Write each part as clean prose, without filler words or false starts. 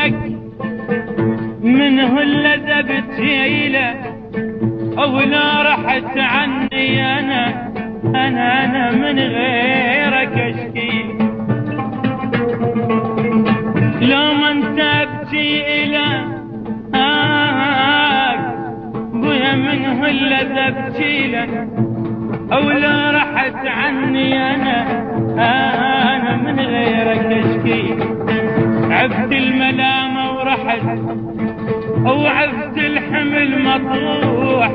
وياك منه اللذة بتشيله ولا رحت عني انا من غيرك اشكي لو ما انت ابكي الهك بويا منه اللذة بتشيله ولا رحت عني انا من غيرك اشكي عبد الملامة ورحت وعبد الحمل مطروح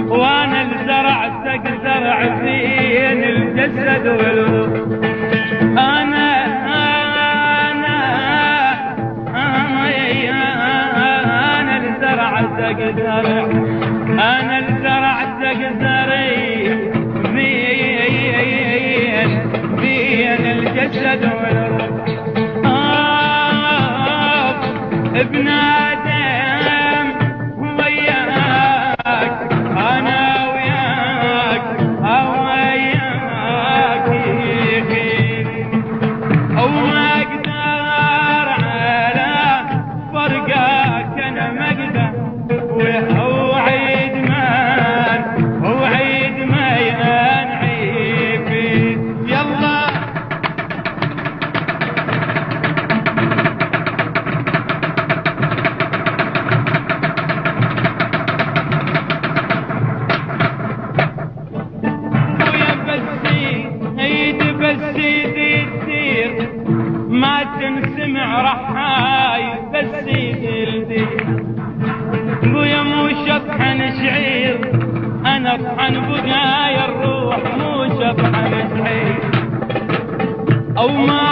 وانا زرعتك زرع بين الجسد والروح انا زرعتك زرع انا زرعتك زري بين الجسد والروح ابن آدم وياك أنا وياك وياك وما أقدر على فرقك أنا ما أقدر وعيد ما ينعيب يلا ما تنسمع رحاي بس يدي بويا مو شطحن شعير انا اطحن بقايا الروح مو شطحن شعير او ما